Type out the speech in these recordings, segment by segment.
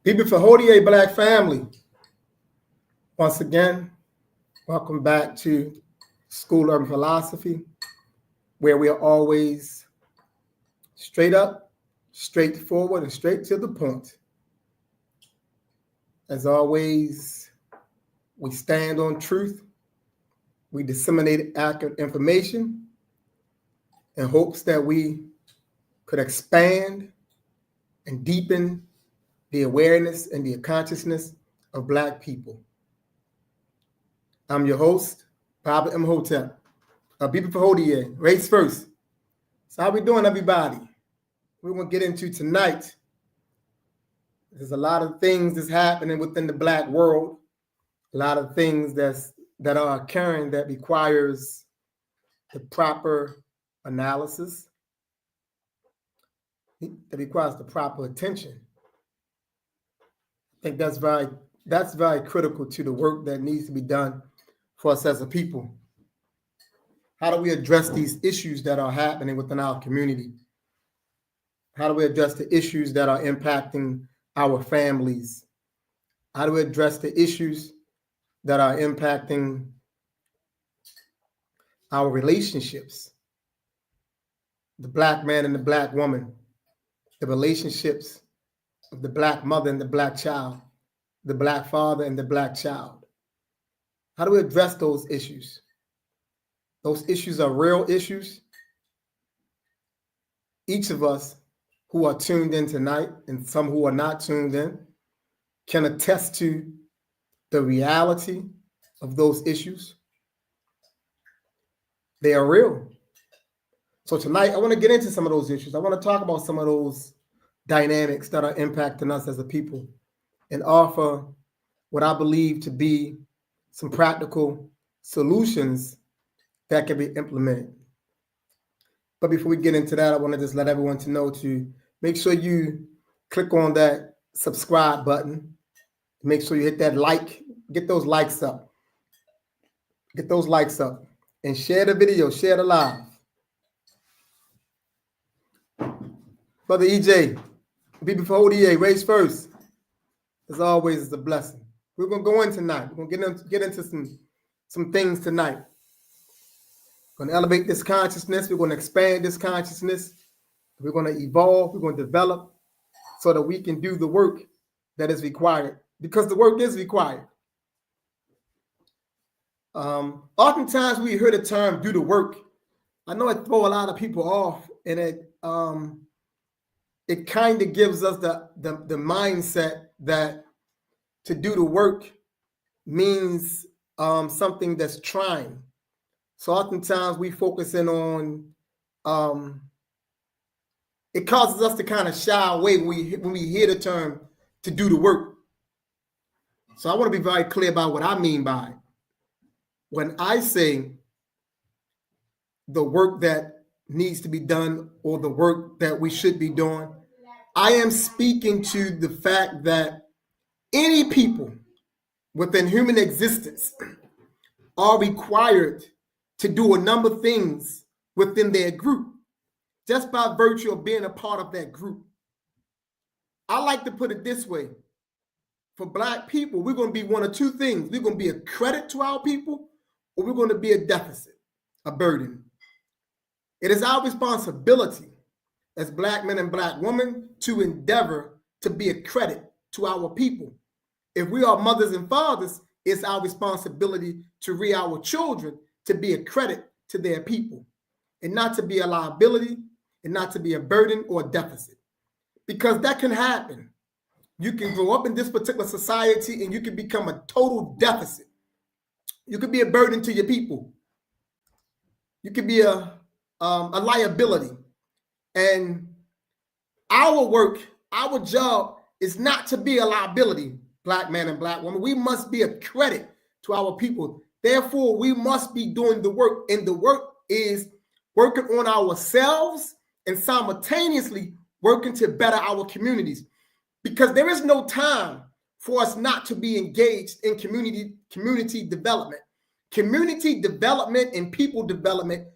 Deepen for Hodier Black family. Once again, welcome back to School of Philosophy, where we are always straight up, straightforward, and straight to the point. As always, we stand on truth. We disseminate accurate information in hopes that we could expand and deepen the awareness and the consciousness of Black people. I'm your host, Baba Imhotep. Deepen for Hodier, race first. So how we doing, everybody? We're going to get into tonight. There's a lot of things that's happening within the Black world, a lot of things that are occurring that requires the proper analysis, that requires the proper attention. I think that's very critical to the work that needs to be done for us as a people. How do we address these issues that are happening within our community? How do we address the issues that are impacting our families? How do we address the issues that are impacting our relationships? The Black man and the Black woman, the relationships of the Black mother and the Black child, the Black father and the Black child. How do we address those issues? Those issues are real issues. Each of us who are tuned in tonight, and some who are not tuned in, can attest to the reality of those issues. They are real. So tonight, I want to get into some of those issues. I want to talk about some of those dynamics that are impacting us as a people and offer what I believe to be some practical solutions that can be implemented. But before we get into that, I want to just let everyone to know to make sure you click on that subscribe button. Make sure you hit that like, get those likes up. Get those likes up and share the video, share the live. Brother EJ, Deepen for Hodier, race first. As always, it's a blessing. We're going to go in tonight. We're going to get into some things tonight. We're going to elevate this consciousness. We're going to expand this consciousness. We're going to evolve. We're going to develop so that we can do the work that is required, because the work is required. Oftentimes we hear the term "do the work." I know it throws a lot of people off, and it kind of gives us the mindset that to do the work means something that's trying. So oftentimes we focus in on it causes us to kind of shy away when we hear the term to do the work. So I want to be very clear about what I mean by it. When I say the work that needs to be done or the work that we should be doing, I am speaking to the fact that any people within human existence are required to do a number of things within their group, just by virtue of being a part of that group. I like to put it this way. For Black people, we're going to be one of two things. We're going to be a credit to our people, or we're going to be a deficit, a burden. It is our responsibility as Black men and Black women to endeavor to be a credit to our people. If we are mothers and fathers, it's our responsibility to rear our children to be a credit to their people and not to be a liability and not to be a burden or a deficit. Because that can happen. You can grow up in this particular society and you can become a total deficit. You could be a burden to your people. You could be a liability. And our work Our job is not to be a liability, black man and black woman. We must be a credit to our people. Therefore, we must be doing the work, and the work is working on ourselves and simultaneously working to better our communities, because there is no time for us not to be engaged in community development. Community development and people development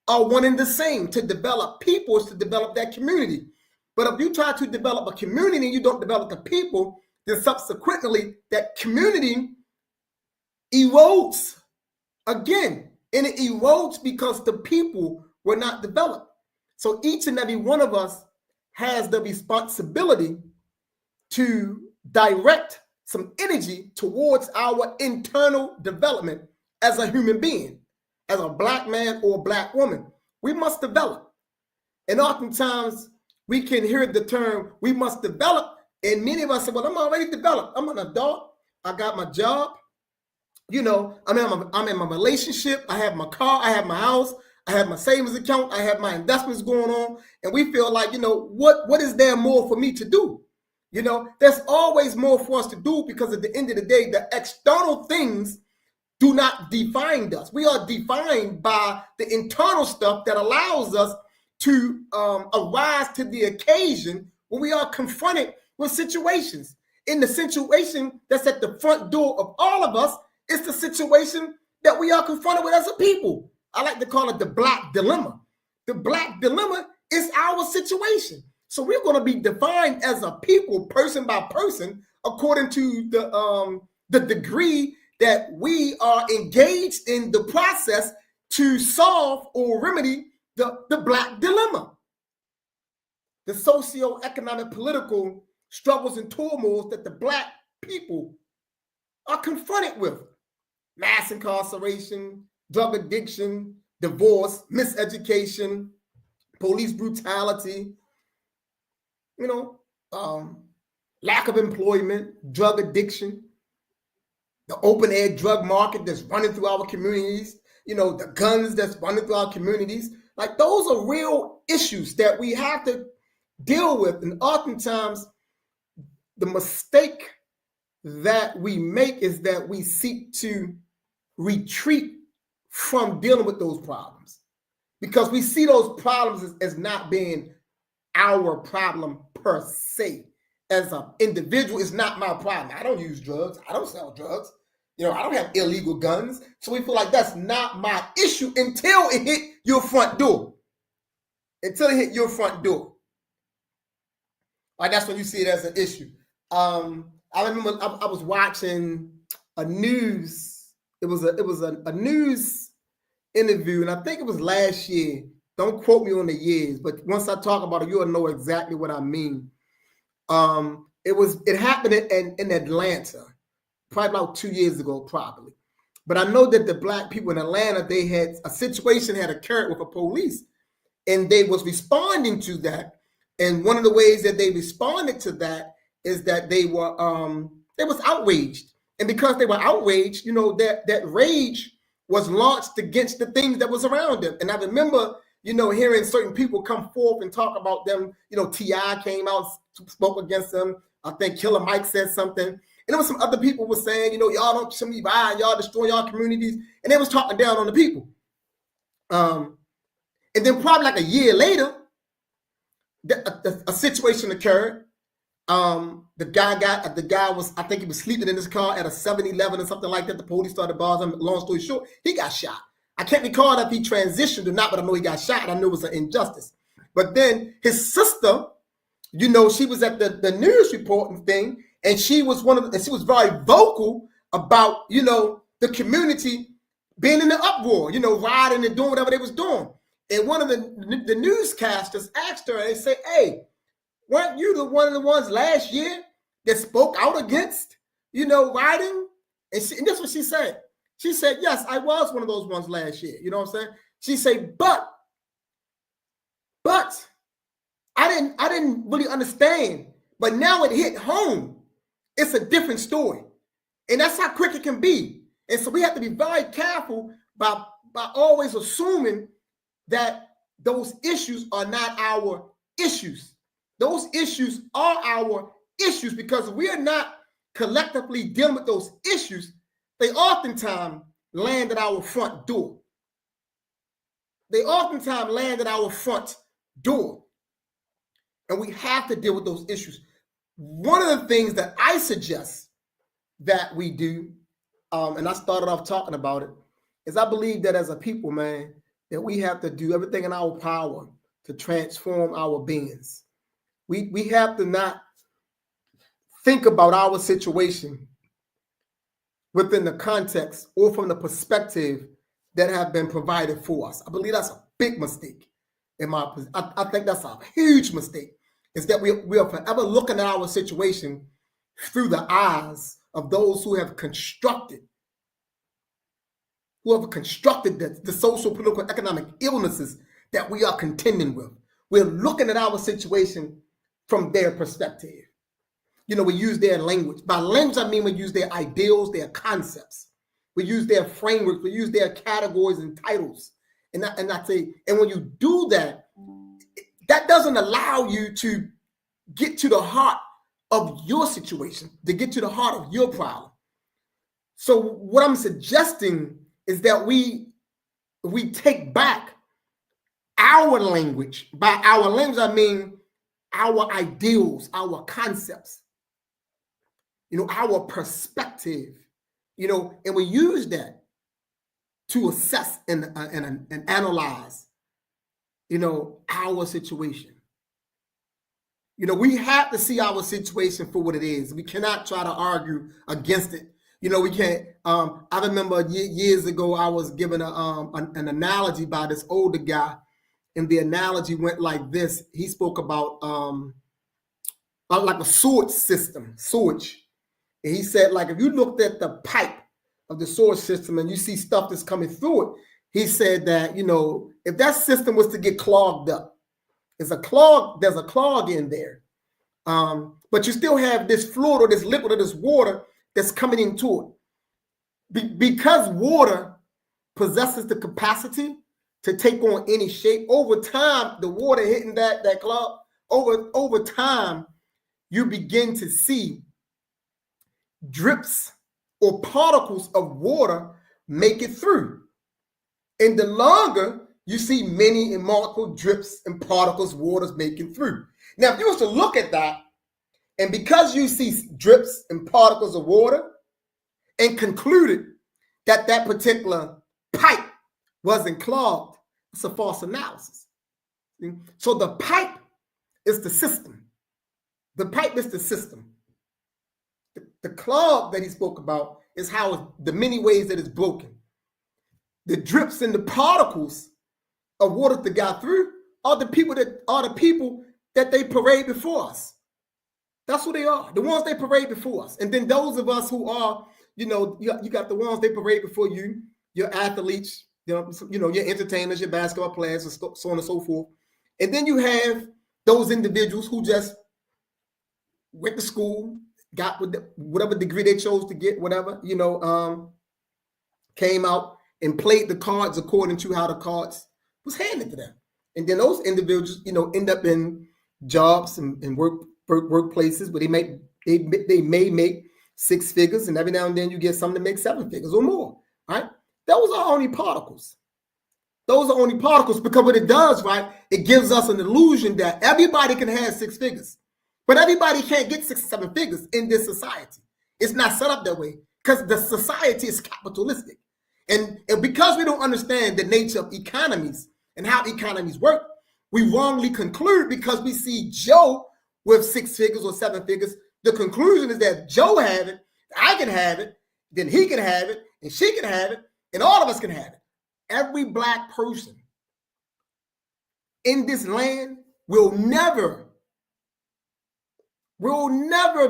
are one and the same. To develop people is to develop that community. But if you try to develop a community and you don't develop the people, then subsequently that community erodes again. And it erodes because the people were not developed. So each and every one of us has the responsibility to direct some energy towards our internal development as a human being, as a black man or black woman. We must develop. And oftentimes we can hear the term, we must develop. And many of us say, well, I'm already developed. I'm an adult. I got my job. You know, I'm in my relationship. I have my car. I have my house. I have my savings account. I have my investments going on. And we feel like, you know, what is there more for me to do? You know, there's always more for us to do, because at the end of the day, the external things do not define us. We are defined by the internal stuff that allows us to arise to the occasion when we are confronted with situations. In the situation that's at the front door of all of us, it's the situation that we are confronted with as a people. I like to call it the black dilemma. The black dilemma is our situation. So we're going to be defined as a people, person by person, according to the degree that we are engaged in the process to solve or remedy the black dilemma. The socio-economic, political struggles and turmoils that the black people are confronted with. Mass incarceration, drug addiction, divorce, miseducation, police brutality, you know, lack of employment, drug addiction, the open air drug market that's running through our communities, you know, the guns that's running through our communities. Like, those are real issues that we have to deal with. And oftentimes the mistake that we make is that we seek to retreat from dealing with those problems, because we see those problems as not being our problem per se. As an individual, it's not my problem. I don't use drugs. I don't sell drugs. You know, I don't have illegal guns. So we feel like that's not my issue until it hit your front door. Until it hit your front door. Like, that's when you see it as an issue. I remember I was watching a news. It was a news interview, and I think it was last year. Don't quote me on the years, but once I talk about it, you'll know exactly what I mean. It happened in Atlanta, probably about 2 years ago, probably. But I know that the black people in Atlanta, they had a situation had occurred with the police, and they was responding to that. And one of the ways that they responded to that is that they was outraged. And because they were outraged, you know, that rage was launched against the things that was around them. And I remember, you know, hearing certain people come forth and talk about them. You know, T.I. came out, spoke against them. I think Killer Mike said something. And there was some other people were saying, you know, y'all don't show me violence, y'all destroy y'all communities. And they was talking down on the people. And then probably like a year later, a situation occurred. The guy was, I think he was sleeping in his car at a 7-Eleven or something like that. The police started bothering him. Long story short, he got shot. I can't recall if he transitioned or not, but I know he got shot. I knew it was an injustice. But then his sister, you know, she was at the news reporting thing, and she was she was very vocal about, you know, the community being in the uproar, you know, rioting and doing whatever they was doing. And one of the newscasters asked her, and they said, hey, weren't you one of the ones last year that spoke out against, you know, rioting? And that's what she said. She said, yes, I was one of those ones last year. You know what I'm saying? She said, but I didn't really understand. But now it hit home. It's a different story. And that's how quick it can be. And so we have to be very careful by always assuming that those issues are not our issues. Those issues are our issues, because we are not collectively dealing with those issues. They oftentimes land at our front door. They oftentimes land at our front door. And we have to deal with those issues. One of the things that I suggest that we do, and I started off talking about it, is I believe that as a people, man, that we have to do everything in our power to transform our beings. We have to not think about our situation within the context or from the perspective that have been provided for us. I believe that's a big mistake. I think that's a huge mistake, is that we are forever looking at our situation through the eyes of those who have constructed the social, political, economic illnesses that we are contending with. We're looking at our situation from their perspective. We use their language. By language, I mean we use their ideals, their concepts. We use their frameworks. We use their categories and titles. And when you do that, that doesn't allow you to get to the heart of your situation, to get to the heart of your problem. So what I'm suggesting is that we take back our language. By our language, I mean our ideals, our concepts, our perspective, and we use that to assess and analyze, our situation. We have to see our situation for what it is. We cannot try to argue against it. We can't. I remember years ago, I was given an analogy by this older guy, and the analogy went like this. He spoke about like a sewage system, sewage. And he said, like, if you looked at the pipe of the sewage system and you see stuff that's coming through it, he said that, if that system was to get clogged up, there's a clog in there. But you still have this fluid or this liquid or this water that's coming into it. Because water possesses the capacity to take on any shape, over time, the water hitting that clog, over time, you begin to see drips or particles of water make it through. And the longer you see many and multiple drips and particles, waters making through. Now, if you was to look at that, and because you see drips and particles of water and concluded that that particular pipe wasn't clogged, it's a false analysis. So the pipe is the system. The pipe is the system. The clog that he spoke about is how the many ways that it's broken. The drips and the particles of water that got through are the people that they parade before us. That's who they are, the ones they parade before us. And then those of us who are, you got the ones they parade before you, your athletes, your entertainers, your basketball players, and so on and so forth. And then you have those individuals who just went to school, got whatever degree they chose to get, whatever, came out and played the cards according to how the cards was handed to them. And then those individuals, end up in jobs and workplaces where they may make six figures, and every now and then you get some to make seven figures or more, right? Those are only particles. Those are only particles, because what it does, right, it gives us an illusion that everybody can have six figures. But everybody can't get 6 or 7 figures in this society. It's not set up that way, because the society is capitalistic. And because we don't understand the nature of economies and how economies work, we wrongly conclude, because we see Joe with 6 figures or 7 figures, the conclusion is that Joe have it, I can have it, then he can have it, and she can have it, and all of us can have it. Every Black person in this land will never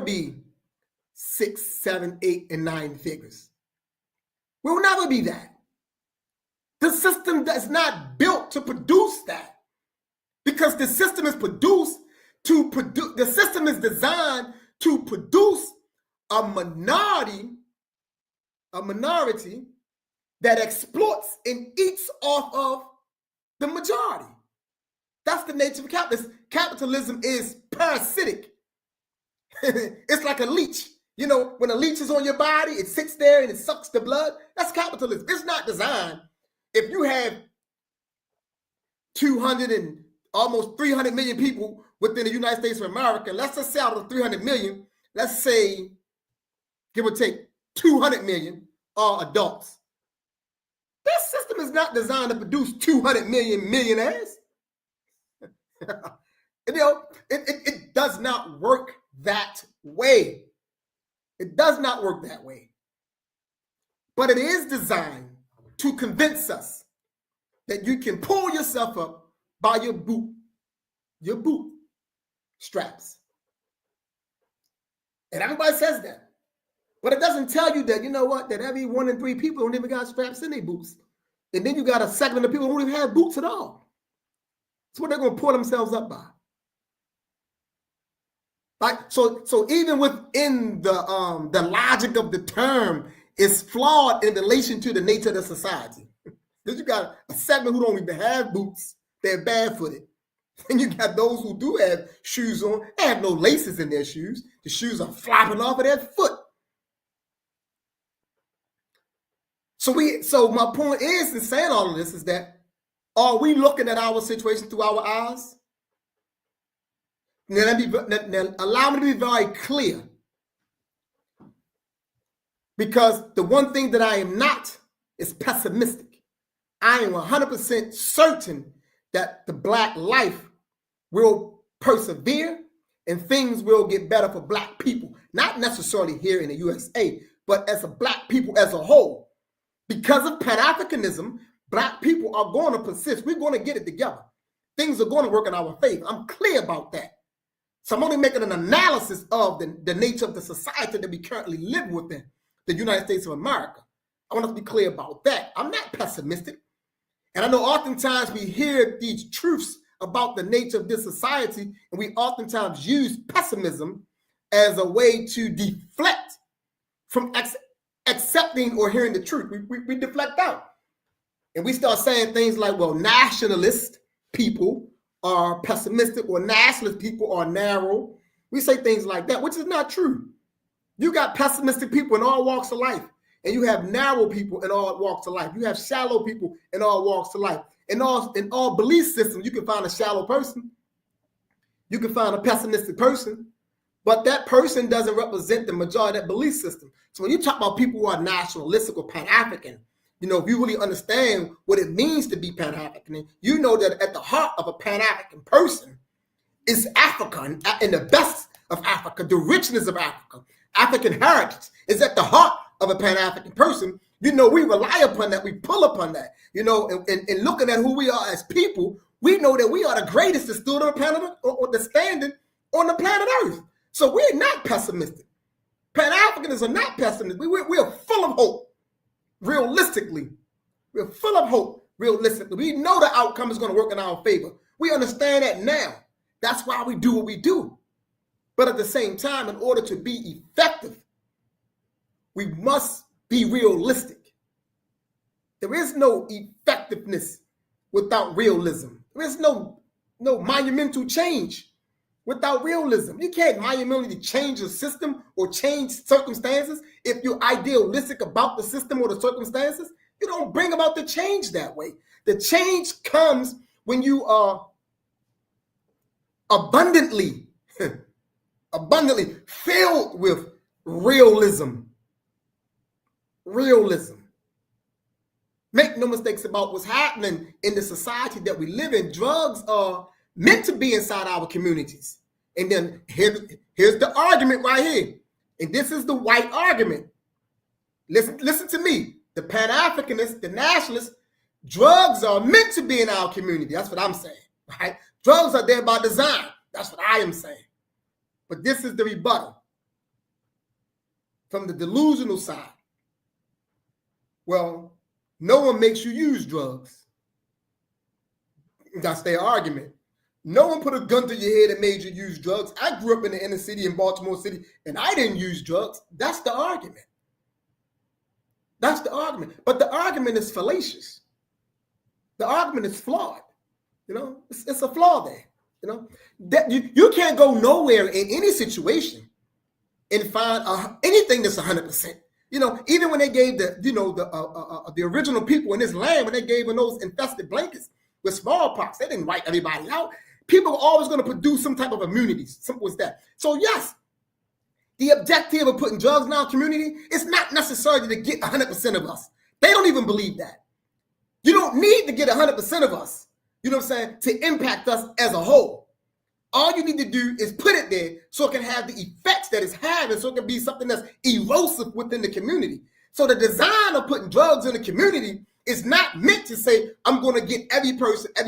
be 6, 7, 8, and 9 figures. We'll never be that. The system is not built to produce that, because the system is the system is designed to produce a minority that exploits and eats off of the majority. That's the nature of capitalism. Capitalism is parasitic. It's like a leech. You know, when a leech is on your body, it sits there and it sucks the blood. That's capitalism. It's not designed. If you have 200 and almost 300 million people within the United States of America, let's just say out of the 300 million, let's say, give or take, 200 million are adults. This system is not designed to produce 200 million millionaires. You know, it does not work that way. It does not work that way. But it is designed to convince us that you can pull yourself up by your boot straps. And everybody says that. But it doesn't tell you that, you know what, that every 1 in 3 people don't even got straps in their boots. And then you got a segment of people who don't even have boots at all. That's what they're going to pull themselves up by. Right? So even within the logic of the term is flawed in relation to the nature of the society. Because you got a segment who don't even have boots, they're barefooted. And you got those who do have shoes on, they have no laces in their shoes. The shoes are flopping off of their foot. So my point is in saying all of this is that, are we looking at our situation through our eyes? Now, allow me to be very clear. Because the one thing that I am not is pessimistic. I am 100% certain that the Black life will persevere and things will get better for Black people. Not necessarily here in the USA, but as a Black people as a whole. Because of Pan-Africanism, Black people are going to persist. We're going to get it together. Things are going to work in our favor. I'm clear about that. So I'm only making an analysis of the nature of the society that we currently live within, the United States of America. I want us to be clear about that. I'm not pessimistic. And I know oftentimes we hear these truths about the nature of this society, and we oftentimes use pessimism as a way to deflect from accepting or hearing the truth. We deflect out. And we start saying things like, well, nationalist people are pessimistic or nationalist people are narrow. We say things like that, which is not true. You got pessimistic people in all walks of life, and you have narrow people in all walks of life. You have shallow people in all walks of life. In all belief systems, you can find a shallow person. You can find a pessimistic person, but that person doesn't represent the majority of that belief system. So when you talk about people who are nationalistic or Pan-African, you know, if you really understand what it means to be Pan-African, you know that at the heart of a Pan-African person is Africa and the best of Africa, the richness of Africa. African heritage is at the heart of a Pan-African person. You know, we rely upon that. We pull upon that. You know, and looking at who we are as people, we know that we are the greatest that stood on the planet, or the standing on the planet Earth. So we're not pessimistic. Pan-Africanists are not pessimistic. We're full of hope. Realistically, we're full of hope. Realistically, we know the outcome is going to work in our favor. We understand that now. That's why we do what we do. But at the same time, in order to be effective, we must be realistic. There is no effectiveness without realism. There is no monumental change without realism. You can't monumentally change a system or change circumstances if you're idealistic about the system or the circumstances. You don't bring about the change that way. The change comes when you are abundantly filled with realism. Realism. Make no mistakes about what's happening in the society that we live in. Drugs are meant to be inside our communities. And then here's the argument right here. And this is the white argument. Listen to me. The Pan-Africanists, the nationalists, drugs are meant to be in our community. That's what I'm saying. Right? Drugs are there by design. That's what I am saying. But this is the rebuttal from the delusional side. Well, no one makes you use drugs. That's their argument. No one put a gun to your head and made you use drugs. I grew up in the inner city in Baltimore City, and I didn't use drugs. That's the argument. That's the argument. But the argument is fallacious. The argument is flawed. It's a flaw there. That you can't go nowhere in any situation and find anything that's 100%. Even when they gave the original people in this land, when they gave them those infested blankets with smallpox, they didn't wipe everybody out. People are always going to produce some type of immunity. Simple as that. So yes, the objective of putting drugs in our community is not necessarily to get 100% of us. They don't even believe that. You don't need to get 100% of us, to impact us as a whole. All you need to do is put it there so it can have the effects that it's having, so it can be something that's erosive within the community. So the design of putting drugs in the community is not meant to say, I'm going to get every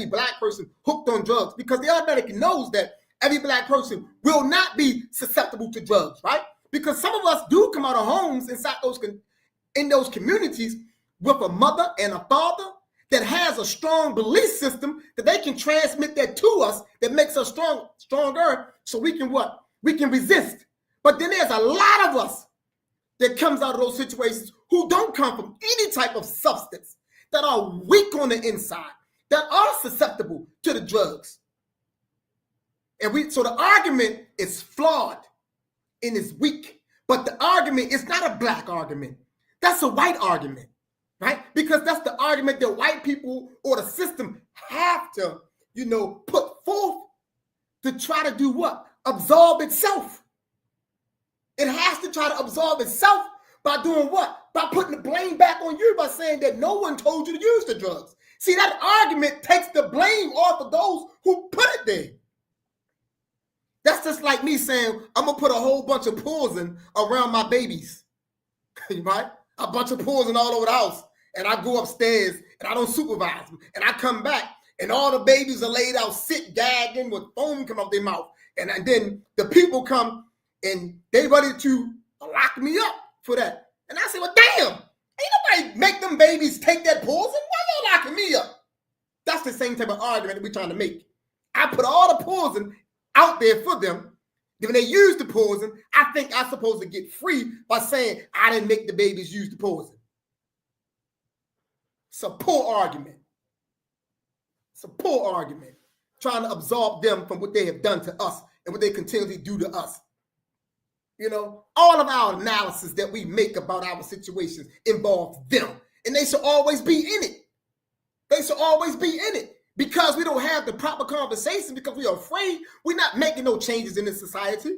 Black person hooked on drugs, because the automatically knows that every Black person will not be susceptible to drugs, right? Because some of us do come out of homes in those communities with a mother and a father that has a strong belief system that they can transmit that to us, that makes us stronger, so we can what? We can resist. But then there's a lot of us that comes out of those situations who don't come from any type of substance, that are weak on the inside, that are susceptible to the drugs. So the argument is flawed and is weak, but the argument is not a Black argument. That's a white argument. Right? Because that's the argument that white people or the system have to, put forth to try to do what? Absolve itself. It has to try to absolve itself by doing what? By putting the blame back on you, by saying that no one told you to use the drugs. See, that argument takes the blame off of those who put it there. That's just like me saying, I'm going to put a whole bunch of poison around my babies. Right? A bunch of poison all over the house. And I go upstairs and I don't supervise them. And I come back and all the babies are laid out, sick, gagging with foam coming out their mouth. And then the people come and they ready to lock me up for that. And I say, well, damn, ain't nobody make them babies take that poison. Why y'all locking me up? That's the same type of argument that we're trying to make. I put all the poison out there for them. Then when they use the poison, I think I'm supposed to get free by saying I didn't make the babies use the poison. It's a poor argument. It's a poor argument. Trying to absolve them from what they have done to us and what they continually do to us. All of our analysis that we make about our situations involves them. And they should always be in it. They should always be in it. Because we don't have the proper conversation, because we are afraid, we're not making no changes in this society.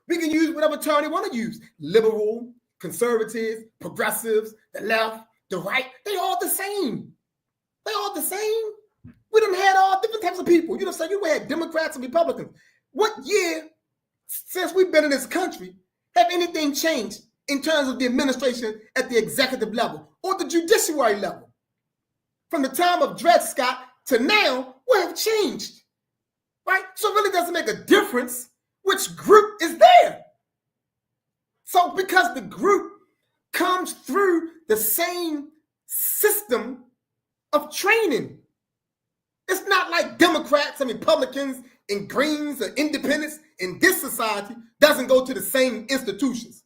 We can use whatever term they want to use. Liberal, conservatives, progressives, the left, the right, they all the same. They all the same. We done had all different types of people. You had Democrats and Republicans. What year, since we've been in this country, have anything changed in terms of the administration at the executive level or the judiciary level? From the time of Dred Scott to now, what have changed? Right? So it really doesn't make a difference which group is there. So because the group comes through the same system of training. It's not like Democrats and Republicans and Greens or Independents in this society doesn't go to the same institutions.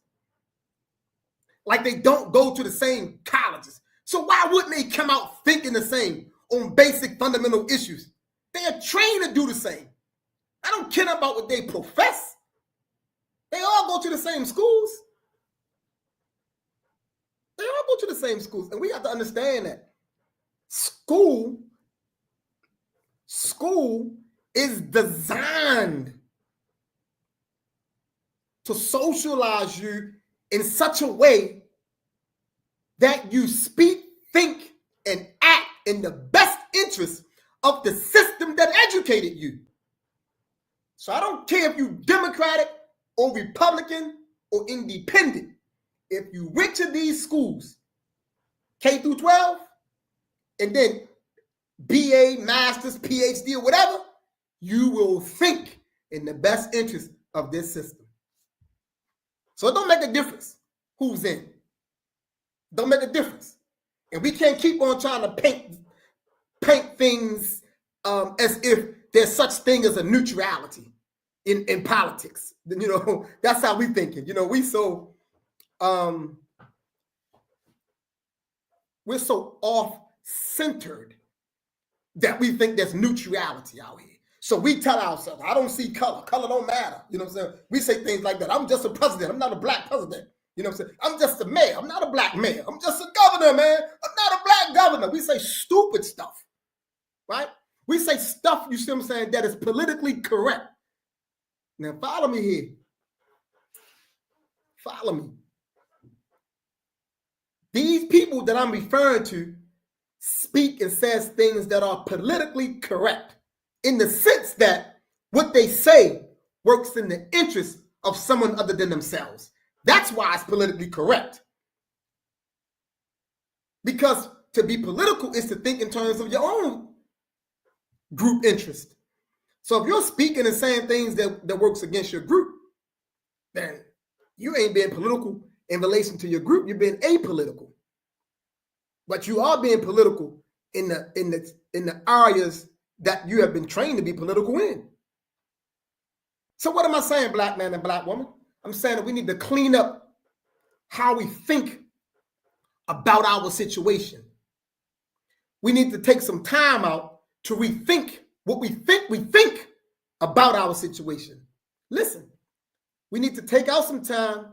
Like they don't go to the same colleges. So why wouldn't they come out thinking the same on basic fundamental issues? They are trained to do the same. I don't care about what they profess. They all go to the same schools. They all go to the same schools. And we have to understand that school is designed to socialize you in such a way that you speak, think, and act in the best interest of the system that educated you. So I don't care if you're Democratic or Republican or Independent. If you went to these schools, K through 12, and then BA, Master's, PhD, or whatever, you will think in the best interest of this system. So it don't make a difference who's in. Don't make a difference. And we can't keep on trying to paint things as if there's such thing as a neutrality in politics. That's how we thinking. We're so off-centered that we think there's neutrality out here. So we tell ourselves, I don't see color. Color don't matter. You know what I'm saying? We say things like that. I'm just a president. I'm not a black president. You know what I'm saying? I'm just a mayor. I'm not a black mayor. I'm just a governor, man. I'm not a black governor. We say stupid stuff, right? We say stuff, you see what I'm saying, that is politically correct. Now, follow me here. Follow me. These people that I'm referring to speak and says things that are politically correct in the sense that what they say works in the interest of someone other than themselves. That's why it's politically correct. Because to be political is to think in terms of your own group interest. So if you're speaking and saying things that works against your group, then you ain't being political in relation to your group. You're being apolitical. But you are being political in the areas that you have been trained to be political in. So what am I saying, black man and black woman? I'm saying that we need to clean up how we think about our situation. We need to take some time out to rethink what we think about our situation. Listen, we need to take out some time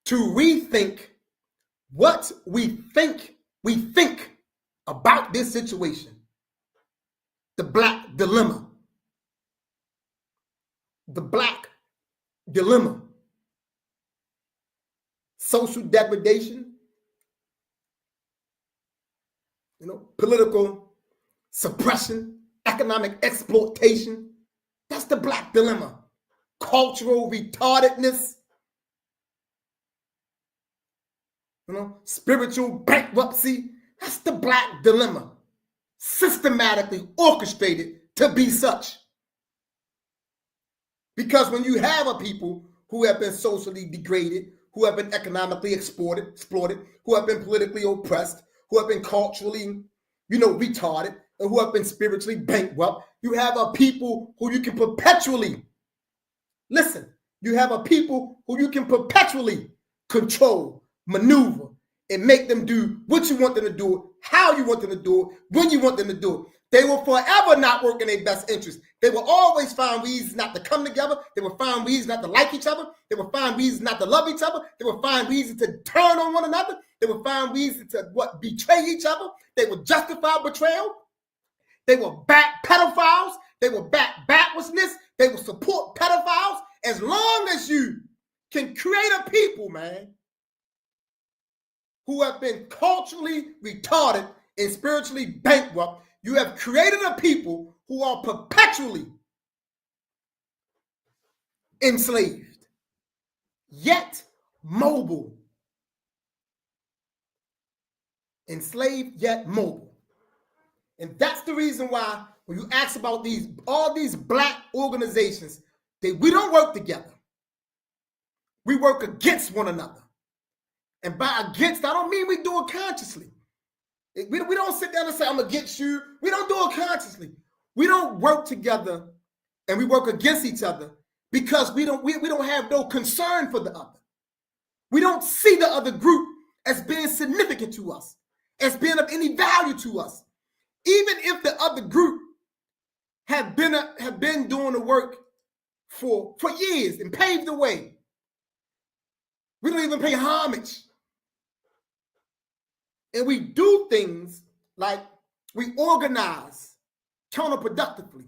to rethink what we think about this situation. The black dilemma. The black dilemma. Social degradation, political suppression, economic exploitation. That's the black dilemma. Cultural retardedness, spiritual bankruptcy. That's the black dilemma. Systematically orchestrated to be such. Because when you have a people who have been socially degraded, who have been economically exploited, who have been politically oppressed, who have been culturally, retarded, and who have been spiritually bankrupt, you have a people who you can perpetually, control, maneuver, and make them do what you want them to do, how you want them to do it, when you want them to do it. They will forever not work in their best interest. They will always find reasons not to come together. They will find reasons not to like each other. They will find reasons not to love each other. They will find reasons to turn on one another. They will find reasons to betray each other. They will justify betrayal. They will back pedophiles. They will back backwardsness. They will support pedophiles. As long as you can create a people, man, who have been culturally retarded and spiritually bankrupt, you have created a people who are perpetually enslaved, yet mobile. Enslaved, yet mobile. And that's the reason why when you ask about all these black organizations, we don't work together. We work against one another. And by against, I don't mean we do it consciously. We don't sit down and say, I'm against you. We don't do it consciously. We don't work together and we work against each other because we don't have no concern for the other. We don't see the other group as being significant to us, as being of any value to us. Even if the other group have been doing the work for years and paved the way. We don't even pay homage. And we do things like we organize counterproductively.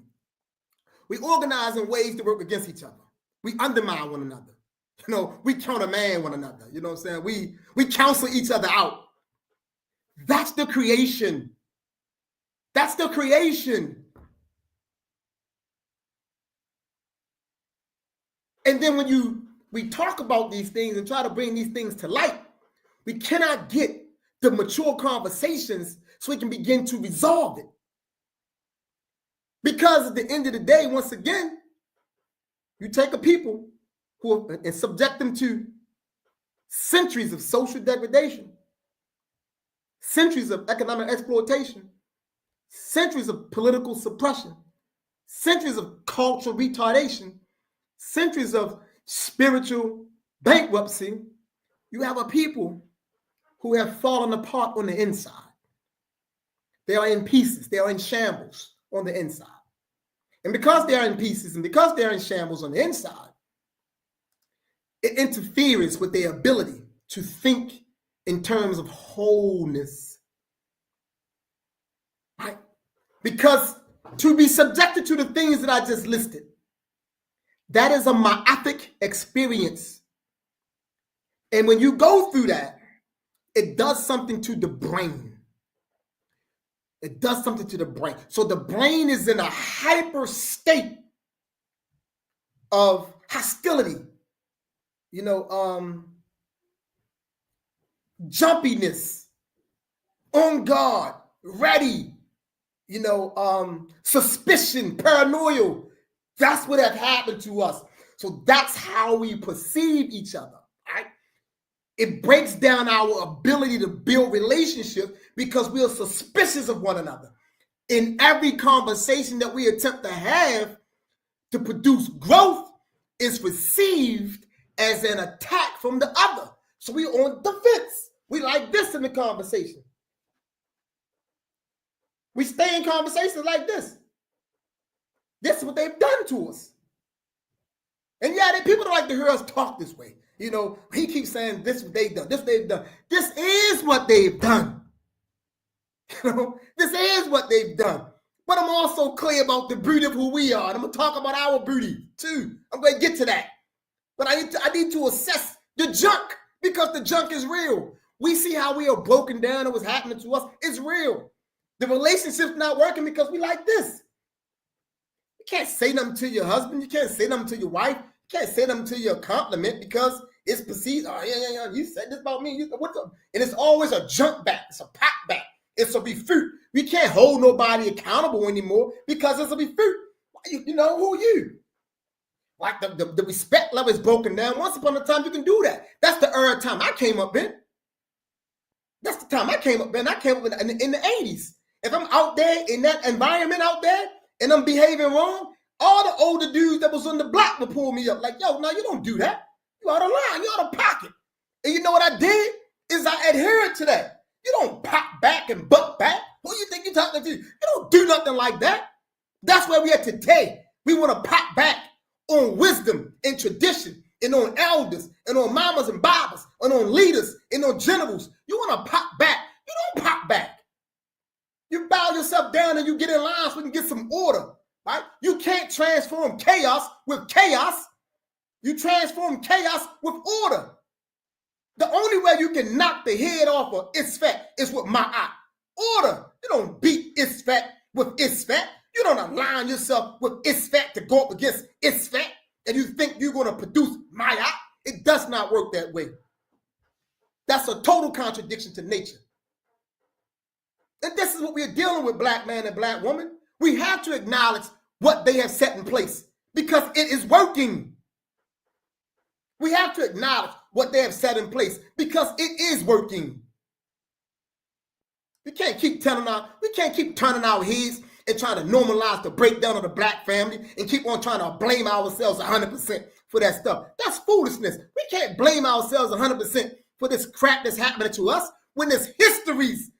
We organize in ways to work against each other. We undermine one another. We countermand one another. You know what I'm saying? We counsel each other out. That's the creation. That's the creation. And then when we talk about these things and try to bring these things to light, we cannot get the mature conversations so we can begin to resolve it. Because at the end of the day, once again, you take a people and subject them to centuries of social degradation, centuries of economic exploitation, centuries of political suppression, centuries of cultural retardation, centuries of spiritual bankruptcy. You have a people who have fallen apart on the inside. They are in pieces. They are in shambles on the inside. And because they are in pieces and because they're in shambles on the inside, it interferes with their ability to think in terms of wholeness. Right? Because to be subjected to the things that I just listed, that is a myopic experience. And when you go through that, it does something to the brain. It does something to the brain. So the brain is in a hyper state of hostility, jumpiness, on guard, ready, suspicion, paranoia. That's what has happened to us. So that's how we perceive each other, right? It breaks down our ability to build relationships because we are suspicious of one another. In every conversation that we attempt to have to produce growth is received as an attack from the other. So we on defense. We like this in the conversation. We stay in conversations like this. This is what they've done to us. And yeah, people don't like to hear us talk this way. He keeps saying this is what they've done. This they've done. This is what they've done. This is what they've done. But I'm also clear about the beauty of who we are. And I'm going to talk about our beauty too. I'm going to get to that. But I need to assess the junk because the junk is real. We see how we are broken down and what's happening to us. It's real. The relationship's not working because we like this. You can't say nothing to your husband. You can't say nothing to your wife. You can't say nothing to your compliment because it's perceived, oh, yeah, you said this about me. What's up? And it's always a jump back. It's a pop back. It's a refute. We can't hold nobody accountable anymore because it's a refute. Who are you? Like the respect level is broken down. Once upon a time, you can do that. That's the era time I came up in. That's the time I came up in. I came up in the 80s. If I'm out there in that environment out there and I'm behaving wrong, all the older dudes that was on the block would pull me up like, yo, no, you don't do that. You out of line. You out of pocket. And you know what I did? Is I adhered to that. You don't pop back and butt back. Who you think you're talking to? You don't do nothing like that. That's where we are today. We want to pop back on wisdom and tradition and on elders and on mamas and babas and on leaders and on generals. You want to pop back. You don't pop back. You bow yourself down and you get in line so we can get some order, right? You can't transform chaos with chaos. You transform chaos with order. The only way you can knock the head off of Isfet is with ma'at. Order. You don't beat Isfet with Isfet. You don't align yourself with Isfet to go up against Isfet and you think you're going to produce ma'at. It does not work that way. That's a total contradiction to nature. And this is what we're dealing with, black man and black woman. We have to acknowledge what they have set in place because it is working. We have to acknowledge what they have set in place because it is working. We can't keep turning our heads and trying to normalize the breakdown of the black family and keep on trying to blame ourselves 100% for that stuff. That's foolishness. We can't blame ourselves 100% for this crap that's happening to us when there's histories.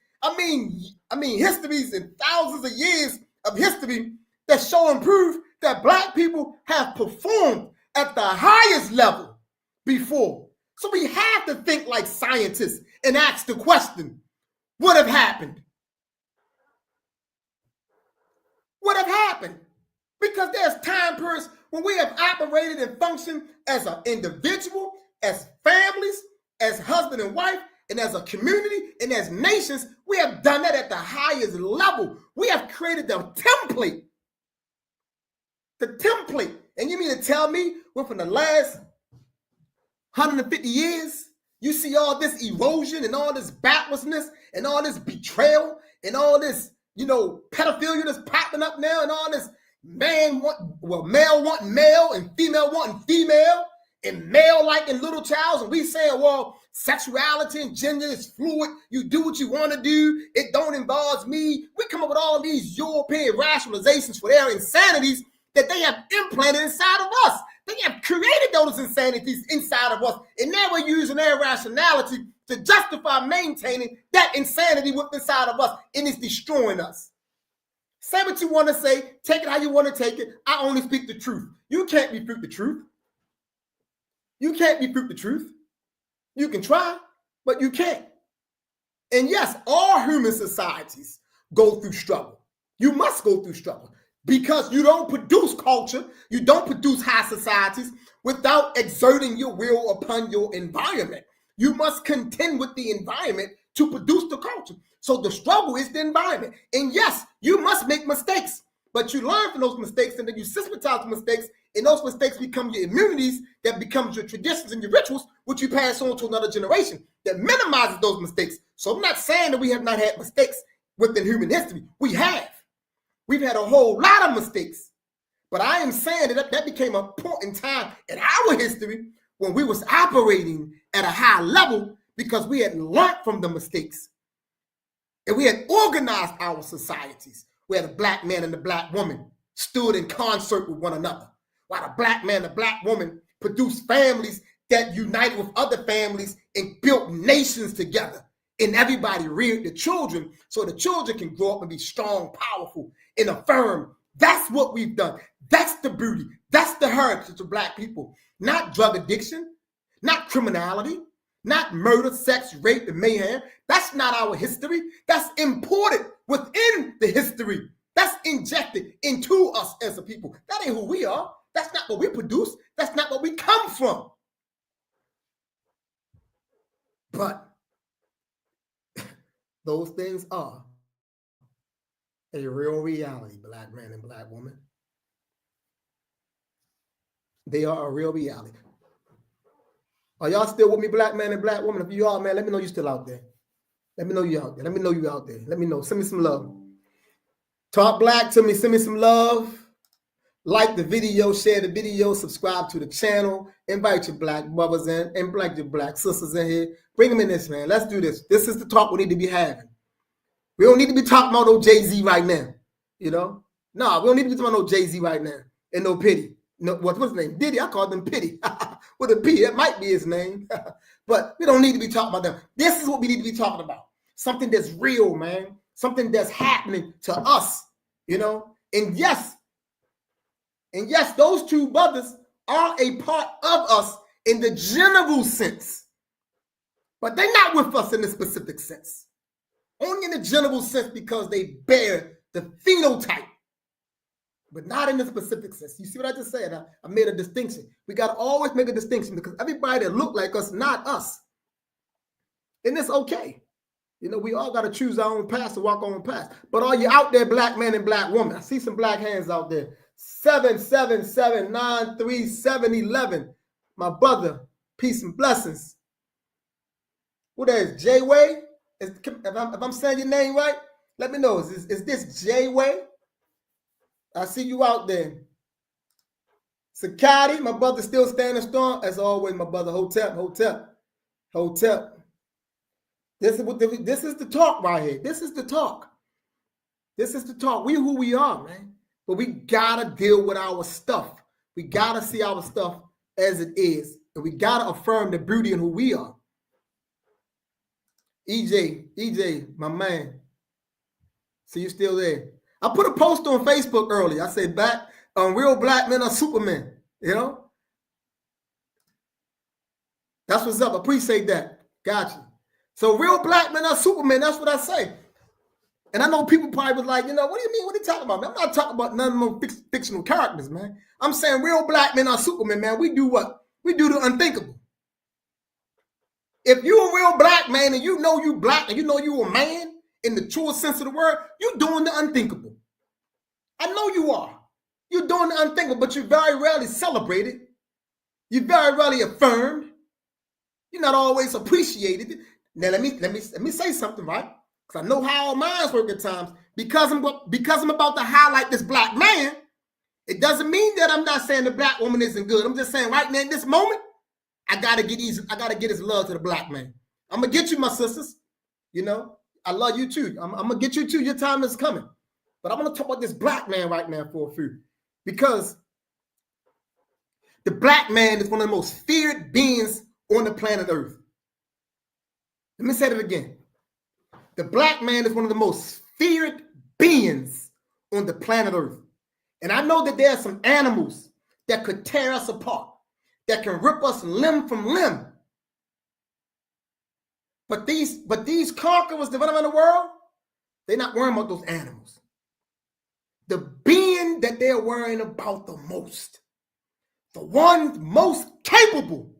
Histories and thousands of years of history that show and prove that black people have performed at the highest level before. So we have to think like scientists and ask the question, what have happened? What have happened? Because there's time periods when we have operated and functioned as an individual, as families, as husband and wife, and as a community, and as nations. We have done that at the highest level. We have created the template. The template. And you mean to tell me within the last 150 years, you see all this erosion and all this backwardsness and all this betrayal and all this, pedophilia that's popping up now and all this male wanting male and female wanting female and male liking little childs. And we saying, well, sexuality and gender is fluid. You do what you want to do. It don't involve me. We come up with all these European rationalizations for their insanities that they have implanted inside of us. They have created those insanities inside of us. And now we're using their rationality to justify maintaining that insanity within inside of us, and it's destroying us. Say what you want to say, take it how you want to take it. I only speak the truth. You can't refute the truth. You can't refute the truth. You can try, but you can't. And yes, all human societies go through struggle. You must go through struggle because you don't produce culture, you don't produce high societies without exerting your will upon your environment. You must contend with the environment to produce the culture. So the struggle is the environment. And yes, you must make mistakes, but you learn from those mistakes and then you systematize the mistakes, and those mistakes become your immunities that becomes your traditions and your rituals, which you pass on to another generation that minimizes those mistakes. So I'm not saying that we have not had mistakes within human history. We have. We've had a whole lot of mistakes. But I am saying that became a point in time in our history when we was operating at a high level because we had learned from the mistakes. And we had organized our societies where the black man and the black woman stood in concert with one another. While the black man and the black woman produced families that united with other families and built nations together. And everybody reared the children so the children can grow up and be strong, powerful, and affirm. That's what we've done. That's the beauty. That's the heritage of black people. Not drug addiction, not criminality, not murder, sex, rape, and mayhem. That's not our history. That's imported within the history. That's injected into us as a people. That ain't who we are. That's not what we produce. That's not what we come from. But those things are a real reality, black man and black woman. They are a real reality. Are y'all still with me, black man and black woman? If you are, man, let me know you're still out there. Let me know you out there. Let me know you out there. Let me know. Send me some love. Talk black to me. Send me some love. Like the video, share the video, subscribe to the channel, invite your black brothers in, invite your black sisters in here. Bring them in this, man. Let's do this. This is the talk we need to be having. We don't need to be talking about no Jay-Z right now. You know? No, we don't need to be talking about no Jay-Z right now. And no Pity. No, what's his name? Diddy. I called him Pity. With a P. That might be his name. But we don't need to be talking about them. This is what we need to be talking about. Something that's real, man. Something that's happening to us. You know? And yes, those two brothers are a part of us in the general sense. But they're not with us in the specific sense. Only in the general sense because they bear the phenotype. But not in the specific sense. You see what I just said? I made a distinction. We got to always make a distinction because everybody that look like us, not us. And it's okay. You know, we all got to choose our own path to walk our own path. But are you out there, black man and black woman? I see some black hands out there. 777-937-11. My brother, peace and blessings. Who that is? J-Way? If I'm saying your name right, let me know. Is this J-Way? I see you out there. Sakati, my brother still standing strong. As always, my brother. Hotep. This is the talk right here. This is the talk. We who we are, man. But we gotta deal with our stuff. We gotta see our stuff as it is. And we gotta affirm the beauty in who we are. EJ, my man. See you still there. I put a post on Facebook earlier. I said real black men are supermen. You know? That's what's up. Appreciate that. Gotcha. So real black men are supermen. That's what I say. And I know people probably was like, you know, what do you mean? What are you talking about, man? I'm not talking about none of them fictional characters, man. I'm saying real black men are supermen, man. We do what? We do the unthinkable. If you're a real black man and you know you black and you know you a man in the truest sense of the word, you're doing the unthinkable. I know you are. You're doing the unthinkable, but you're very rarely celebrated. You're very rarely affirmed. You're not always appreciated. Now let me say something, right? Because I know how our minds work at times. Because I'm about to highlight this black man, it doesn't mean that I'm not saying the black woman isn't good. I'm just saying right now in this moment, I gotta get his love to the black man. I'm gonna get you, my sisters. You know, I love you too. I'm gonna get you too. Your time is coming. But I want to talk about this black man right now for a few. Because the black man is one of the most feared beings on the planet Earth. Let me say that again. The black man is one of the most feared beings on the planet Earth. And I know that there are some animals that could tear us apart, that can rip us limb from limb. But these conquerors that run around the world, they're not worrying about those animals. The being that they're worrying about the most, the one most capable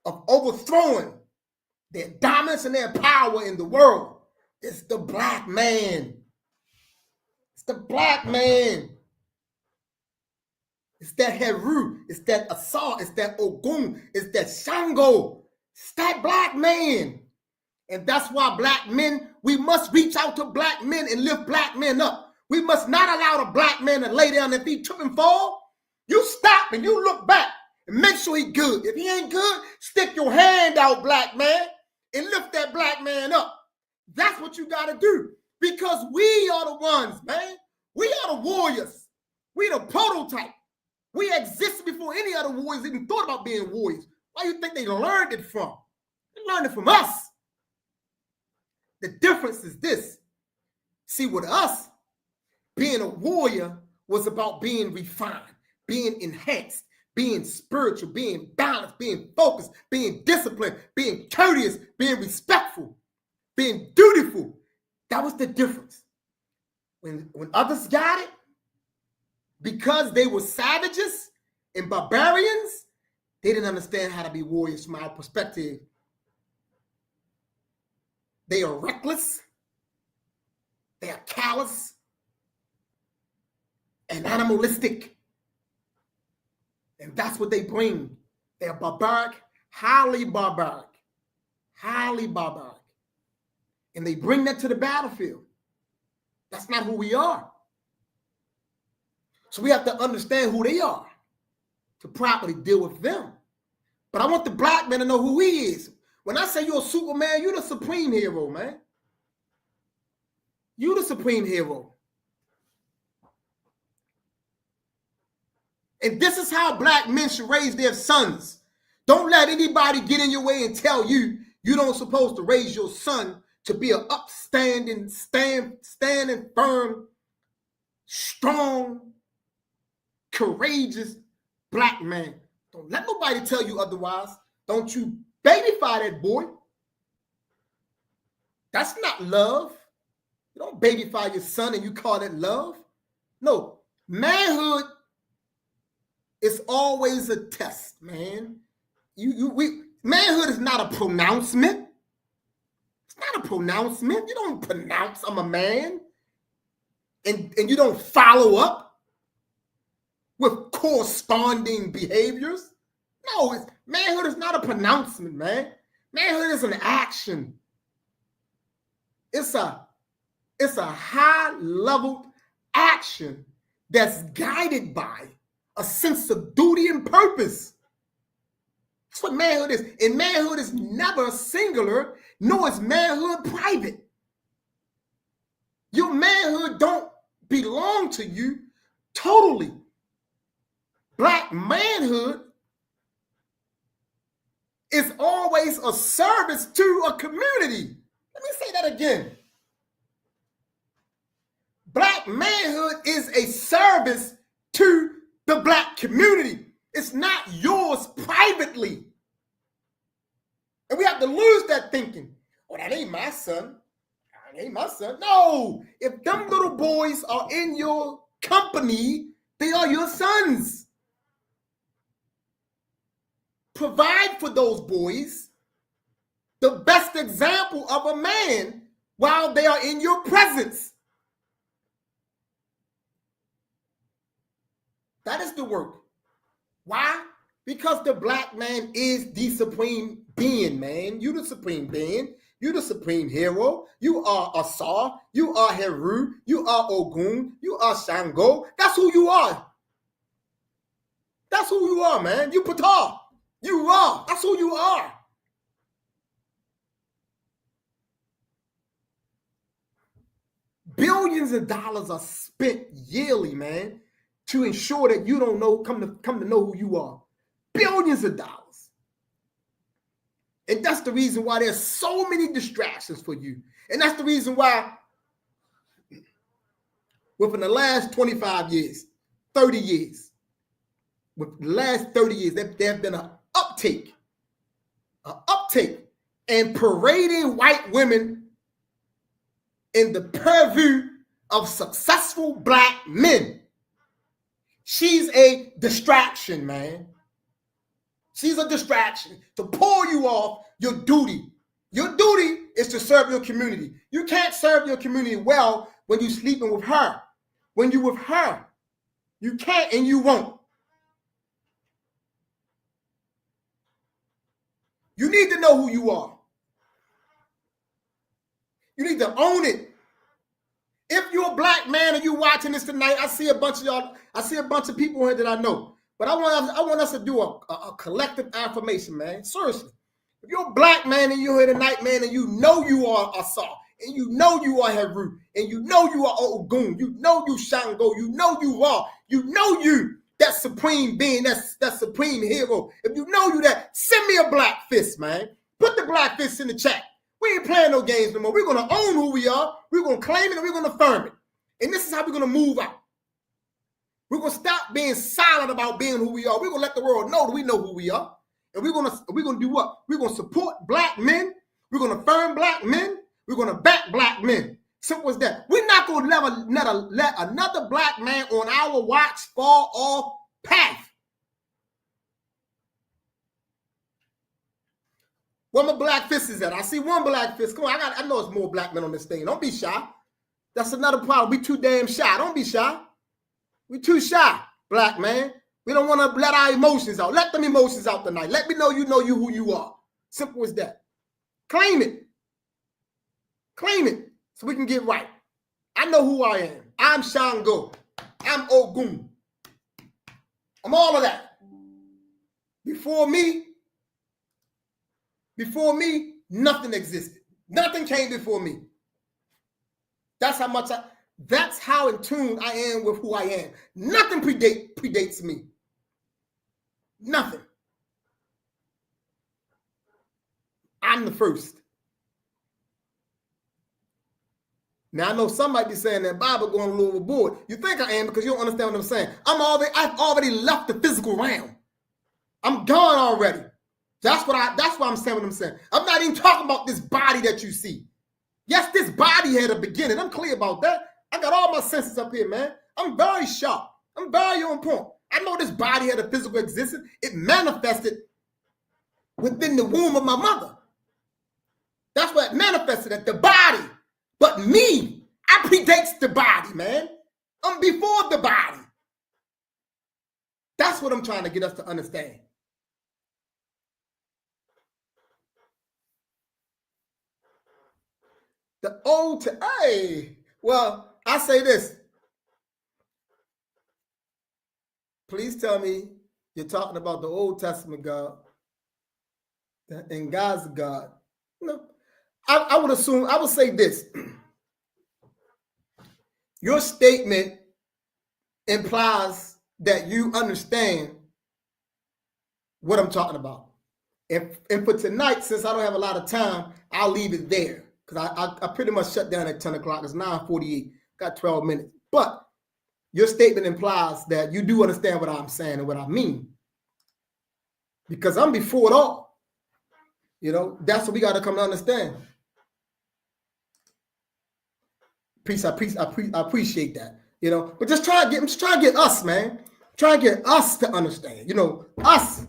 of overthrowing their dominance and their power in the world, is the black man. It's the black man. It's that Heru, it's that Asa, it's that Ogun, it's that Shango. It's that black man. And that's why black men, we must reach out to black men and lift black men up. We must not allow the black man to lay down. If he trip and fall, you stop and you look back and make sure he good. If he ain't good, stick your hand out, black man, and lift that black man up. That's what you got to do, because we are the ones, man. We are the warriors. We the prototype. We existed before any other warriors even thought about being warriors. Why do you think they learned it from? They learned it from us. The difference is this. See, with us, being a warrior was about being refined, being enhanced, being spiritual, being balanced, being focused, being disciplined, being courteous, being respectful, being dutiful. That was the difference. When others got it, because they were savages and barbarians, they didn't understand how to be warriors from our perspective. They are reckless, they are callous, and animalistic. And that's what they bring. They're barbaric, highly barbaric, highly barbaric. And they bring that to the battlefield. That's not who we are. So we have to understand who they are to properly deal with them. But I want the black man to know who he is. When I say you're a Superman, you're the supreme hero, man. You're the supreme hero. And this is how black men should raise their sons. Don't let anybody get in your way and tell you you don't supposed to raise your son to be an upstanding, standing firm, strong, courageous black man. Don't let nobody tell you otherwise. Don't you babyfy that boy. That's not love. You don't babyfy your son and you call it love. No, manhood is always a test, man. Manhood is not a pronouncement. It's not a pronouncement. You don't pronounce I'm a man and you don't follow up with corresponding behaviors. No, manhood is not a pronouncement, man. Manhood is an action. It's a high-level action that's guided by a sense of duty and purpose. That's what manhood is. And manhood is never singular, nor is manhood private. Your manhood don't belong to you totally. Black manhood is always a service to a community. Let me say that again. Black manhood is a service to the black community. It's not yours privately. And we have to lose that thinking. Oh, that ain't my son. That ain't my son. No, if them little boys are in your company, they are your sons. Provide for those boys the best example of a man while they are in your presence. That is the work. Why? Because the black man is the supreme being, man. You the supreme being. You the supreme hero. You are Asa. You are Heru. You are Ogun. You are Shango. That's who you are. That's who you are, man. You Ptah. You Ra. That's who you are. Billions of dollars are spent yearly, man, to ensure that you don't know, come to know who you are. Billions of dollars. And that's the reason why there's so many distractions for you. And that's the reason why within the last 25 years, 30 years, with the last 30 years, there have been an uptake in parading white women in the purview of successful black men. She's a distraction, man. She's a distraction to pull you off your duty. Your duty is to serve your community. You can't serve your community well when you're sleeping with her. When you're with her, you can't and you won't. You need to know who you are. You need to own it. If you're a black man and you're watching this tonight, I see a bunch of y'all. I see a bunch of people here that I know. But I want us to do a collective affirmation, man. Seriously. If you're a black man and you're here tonight, man, and you know you are Asa, and you know you are Heru, and you know you are Ogun, you know you Shango, you know you that supreme being, that supreme hero. If you know you that, send me a black fist, man. Put the black fist in the chat. We ain't playing no games no more. We're going to own who we are. We're going to claim it and we're going to affirm it. And this is how we're going to move out. We're going to stop being silent about being who we are. We're going to let the world know that we know who we are. And we're going to do what? We're going to support black men. We're going to affirm black men. We're going to back black men. Simple as that. We're not going to let another black man on our watch fall off path. Where my black fist is at? I see one black fist. Come on, I know it's more black men on this thing. Don't be shy. That's another problem. We too damn shy. Don't be shy. We too shy, black man. We don't want to let our emotions out. Let them emotions out tonight. Let me know you who you are. Simple as that. Claim it. Claim it so we can get right. I know who I am. I'm Shango. I'm Ogun. I'm all of that. Before me, nothing existed. Nothing came before me. That's how in tune I am with who I am. Nothing predates me. Nothing. I'm the first. Now I know some might be saying that Bible going a little overboard. You think I am because you don't understand what I'm saying. I've already left the physical realm. I'm gone already. That's why I'm saying what I'm saying. I'm not even talking about this body that you see. Yes, this body had a beginning. I'm clear about that. I got all my senses up here, man. I'm very sharp. I'm very on point. I know this body had a physical existence. It manifested within the womb of my mother. That's what it manifested at the body. But me, I predates the body, man. I'm before the body. That's what I'm trying to get us to understand. The old, well, I say this. Please tell me you're talking about the Old Testament God and God's God. No, I would say this. Your statement implies that you understand what I'm talking about. And for tonight, since I don't have a lot of time, I'll leave it there. Because I pretty much shut down at 10 o'clock. It's 9:48. Got 12 minutes. But your statement implies that you do understand what I'm saying and what I mean. Because I'm before it all. That's what we got to come to understand. Peace, I appreciate that. But just try to get us, man. Try to get us to understand. Us.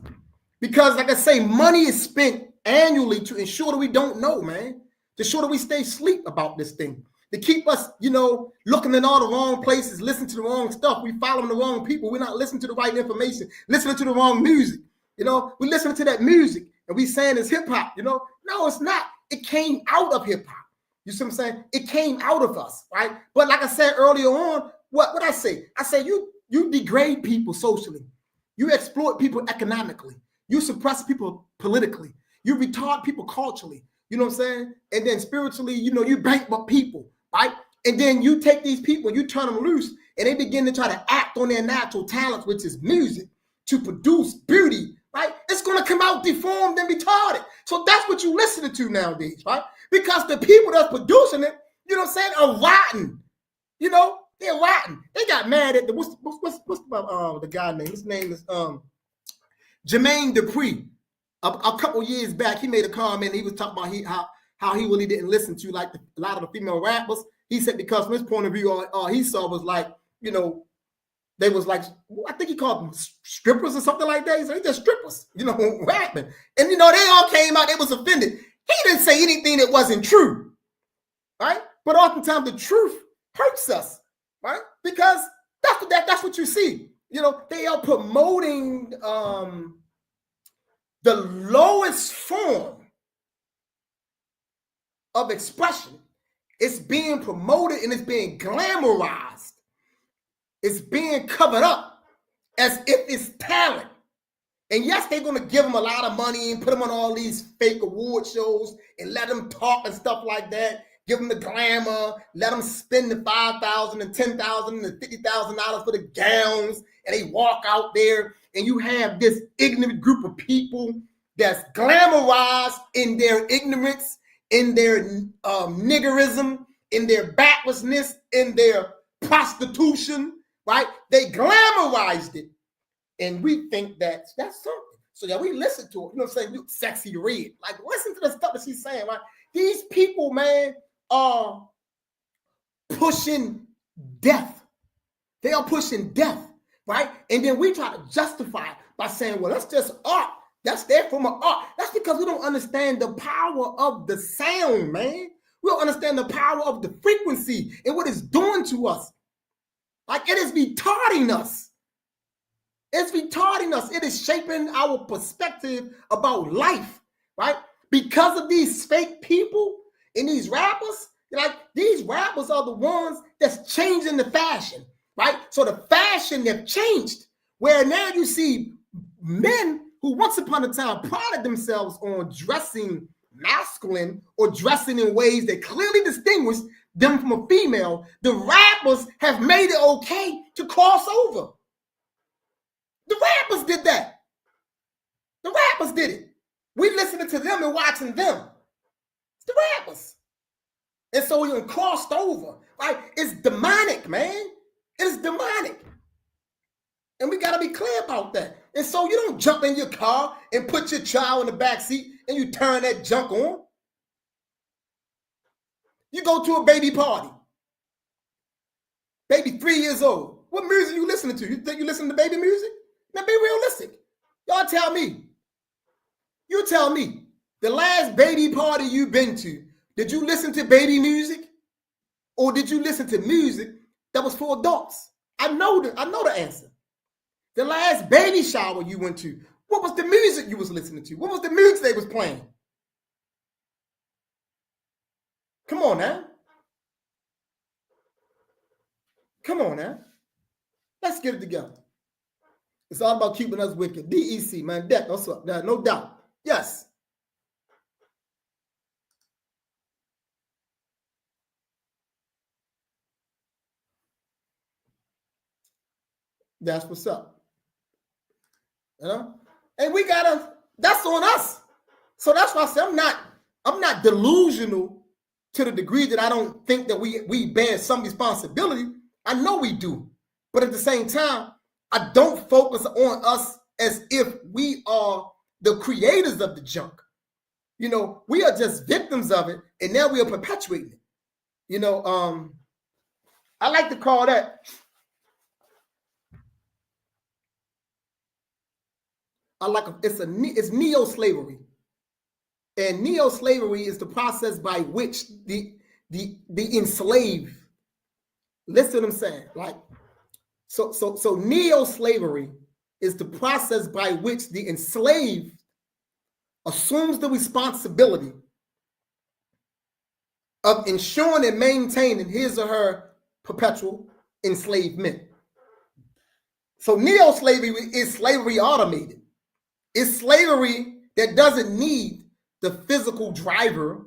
Because like I say, money is spent annually to ensure that we don't know, man. To ensure that we stay asleep about this thing. To keep us, looking in all the wrong places, listening to the wrong stuff. We following the wrong people. We're not listening to the right information. Listening to the wrong music. We listening to that music and we saying it's hip hop. No, it's not. It came out of hip hop. You see what I'm saying? It came out of us, right? But like I said earlier on, what I say? I say you degrade people socially. You exploit people economically. You suppress people politically. You retard people culturally. You know what I'm saying? And then spiritually, you bankrupt people, right? And then you take these people, you turn them loose, and they begin to try to act on their natural talents, which is music, to produce beauty, right? It's going to come out deformed and retarded. So So that's what you listening to nowadays, right? Because the people that's producing it, you know what I'm saying, are rotten. You know, they're rotten. They got mad at the what's the guy name? His name is Jermaine Dupri. A couple years back, he made a comment. He was talking about how he really didn't listen to like a lot of the female rappers. He said because from his point of view, all he saw was like, you know, they was like, I think he called them strippers or something like that. He said, they're strippers, you know, rapping. And, you know, they all came out, they was offended. He didn't say anything that wasn't true, right? But oftentimes the truth hurts us, right? Because that's what you see. You know, they are promoting the lowest form of expression. It's being promoted and it's being glamorized. It's being covered up as if it's talent. And yes, they're going to give them a lot of money and put them on all these fake award shows and let them talk and stuff like that. Give them the glamour, let them spend the $5,000 and $10,000 and $50,000 for the gowns, and they walk out there, and you have this ignorant group of people that's glamorized in their ignorance, in their niggerism, in their backwardness, in their prostitution, right? They glamorized it, and we think that's something. So yeah, we listen to it. You know what I'm saying? Sexy red. Like, listen to the stuff that she's saying, right? These people, man, are pushing death. They are pushing death, right? And then we try to justify it by saying, well, that's just art. That's their form of art. That's because we don't understand the power of the sound, man. We don't understand the power of the frequency and what it's doing to us. Like, it is retarding us. It's retarding us. It is shaping our perspective about life, right? Because of these fake people and these rappers, like, these rappers are the ones that's changing the fashion, right? So the fashion have changed, where now you see men who once upon a time prided themselves on dressing masculine or dressing in ways that clearly distinguish them from a female. The rappers have made it okay to cross over. The rappers did that. The rappers did it. We listening to them and watching them. It's the rappers. And so we crossed over, right? It's demonic, man. It's demonic. And we got to be clear about that. And so you don't jump in your car and put your child in the back seat and you turn that junk on. You go to a baby party. Baby 3 years old. What music you listening to? You think you listen to baby music? Now be realistic. Y'all tell me. You tell me. The last baby party you've been to, did you listen to baby music? Or did you listen to music that was for adults? I know the answer. The last baby shower you went to, what was the music you was listening to? What was the music they was playing? Come on now. Come on now. Let's get it together. It's all about keeping us wicked. DEC, man. Deck, what's up? No doubt. Yes. That's what's up. You know? And we gotta, that's on us. So that's why I say I'm not delusional to the degree that I don't think that we bear some responsibility. I know we do. But at the same time, I don't focus on us as if we are the creators of the junk. You know, we are just victims of it, and now we are perpetuating it. You know, I like to call that it's neo-slavery. And neo-slavery is the process by which the enslaved, listen to what I'm saying, like, so neo-slavery is the process by which the enslaved assumes the responsibility of ensuring and maintaining his or her perpetual enslavement. So neo-slavery is slavery automated. It's slavery that doesn't need the physical driver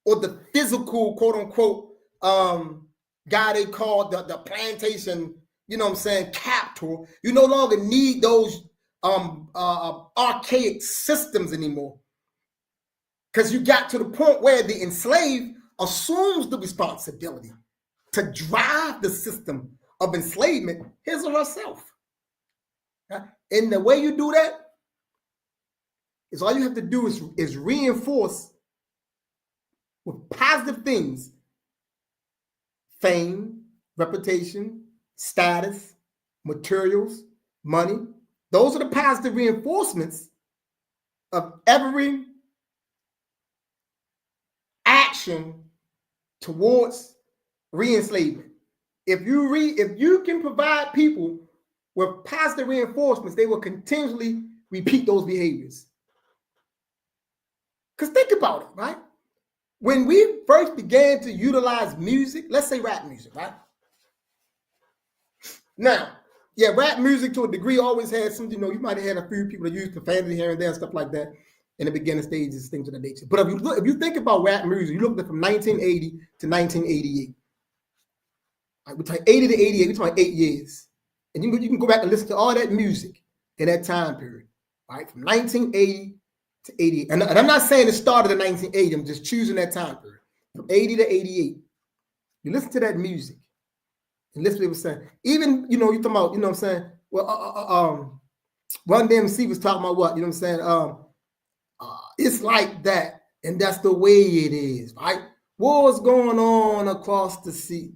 or the physical, quote unquote, guy they call the plantation, you know what I'm saying, captor. You no longer need those archaic systems anymore. Because you got to the point where the enslaved assumes the responsibility to drive the system of enslavement his or herself. And the way you do that is all you have to do is reinforce with positive things: fame, reputation, status, materials, money. Those are the positive reinforcements of every action towards re-enslavement. If you can provide people with positive reinforcements, they will continually repeat those behaviors. Because think about it, right? When we first began to utilize music, let's say rap music, right? Now, yeah, rap music to a degree always had some, you might have had a few people that used profanity here and there and stuff like that in the beginning stages, things of that nature. But if you think about rap music, you look at it from 1980 to 1988. Right, we're talking 80 to 88, we're talking 8 years. And you can go back and listen to all that music in that time period, right? From 1980 to 88. And I'm not saying it started in 1980, I'm just choosing that time period. From 80 to 88. You listen to that music and listen to what it was saying. Even, you're talking about, what I'm saying? Well, Run DMC was talking about what? You know what I'm saying? It's like that, and that's the way it is, right? What's going on across the sea?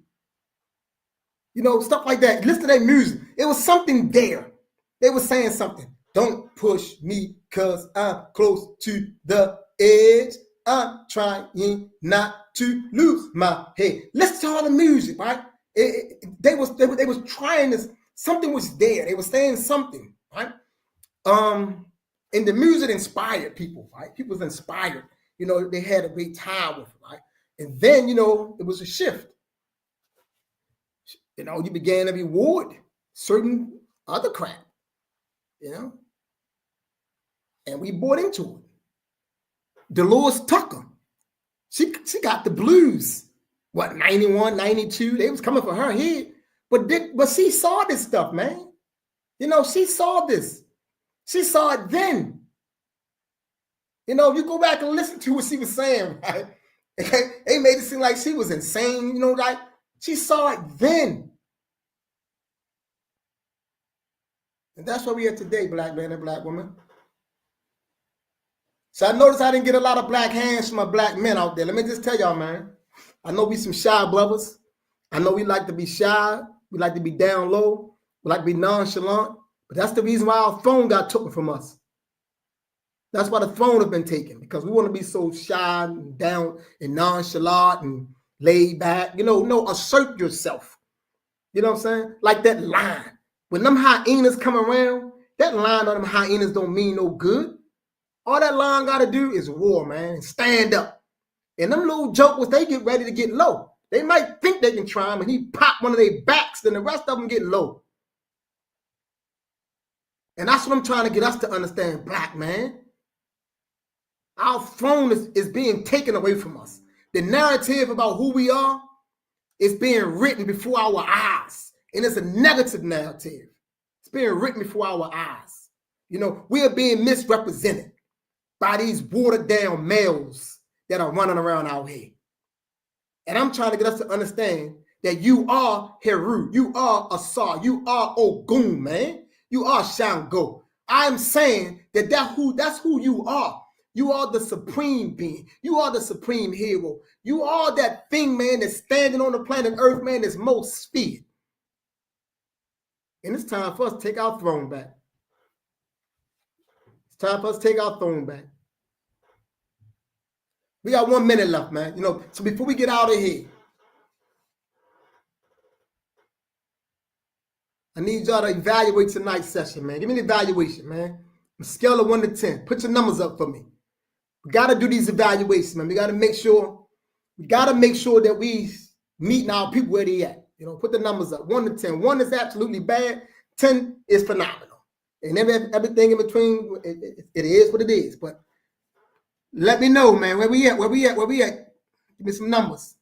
Stuff like that. Listen to that music. It was something there. They were saying something. Don't push me because I'm close to the edge. I'm trying not to lose my head. Listen to all the music, right? They was trying this. Something was there. They were saying something, right? And the music inspired people, right? People was inspired. They had a great time with it, right? And then, it was a shift. You began to reward certain other crap, and we bought into it. Dolores Tucker, she got the blues. What, 91, 92? They was coming for her head. But she saw this stuff, man. She saw this. She saw it then. You go back and listen to what she was saying, right? They made it seem like she was insane, like she saw it then. And that's where we are today, black man and black woman. So I noticed I didn't get a lot of black hands from my black men out there. Let me just tell y'all, man. I know we some shy brothers. I know we like to be shy. We like to be down low. We like to be nonchalant. But that's the reason why our throne got taken from us. That's why the throne has been taken, because we want to be so shy and down and nonchalant and laid back. No, assert yourself. You know what I'm saying? Like that line. When them hyenas come around, that line on them hyenas don't mean no good. All that line got to do is war, man. Stand up. And them little jokers, they get ready to get low. They might think they can try him, and he pop one of their backs, then the rest of them get low. And that's what I'm trying to get us to understand, black man. Our throne is being taken away from us. The narrative about who we are is being written before our eyes. And it's a negative narrative. It's being written before our eyes. We are being misrepresented by these watered down males that are running around out here. And I'm trying to get us to understand that you are Heru, you are Asar, you are Ogun, man. You are Shango. I'm saying that's who you are. You are the supreme being. You are the supreme hero. You are that thing, man, that's standing on the planet Earth, man, that's most feared. And it's time for us to take our throne back. It's time for us to take our throne back. We got 1 minute left, man. So before we get out of here, I need y'all to evaluate tonight's session, man. Give me an evaluation, man. On a scale of 1 to 10. Put your numbers up for me. We got to do these evaluations, man. We got to make sure that we meeting our people where they at. Put the numbers up. 1 to 10. 1 is absolutely bad. 10 is phenomenal. And everything in between, it is what it is. But let me know, man. Where we at? Give me some numbers.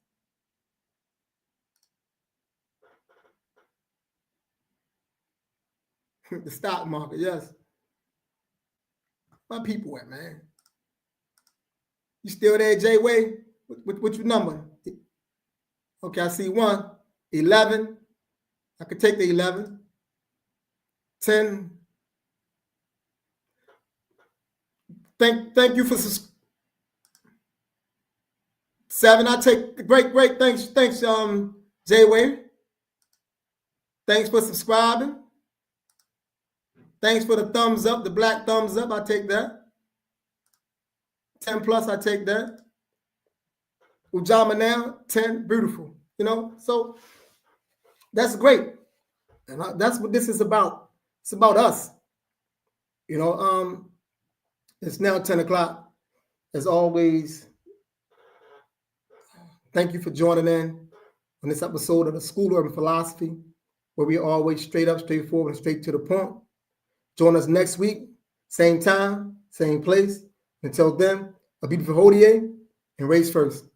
The stock market, yes. My people at, man. You still there, Jay Way? What your number? Okay, I see 1. 11. I could take the 11. 10. Thank you for 7. I take great. Thanks, Jay Way. Thanks for subscribing. Thanks for the thumbs up, the black thumbs up. I take that. 10 plus, I take that. Ujama now, 10, beautiful. You know, so that's great. And that's what this is about. It's about us. You know, it's now 10 o'clock. As always, thank you for joining in on this episode of the School of Urban Philosophy, where we are always straight up, straightforward, and straight to the point. Join us next week, same time, same place. Until then, a beautiful hodie and race first.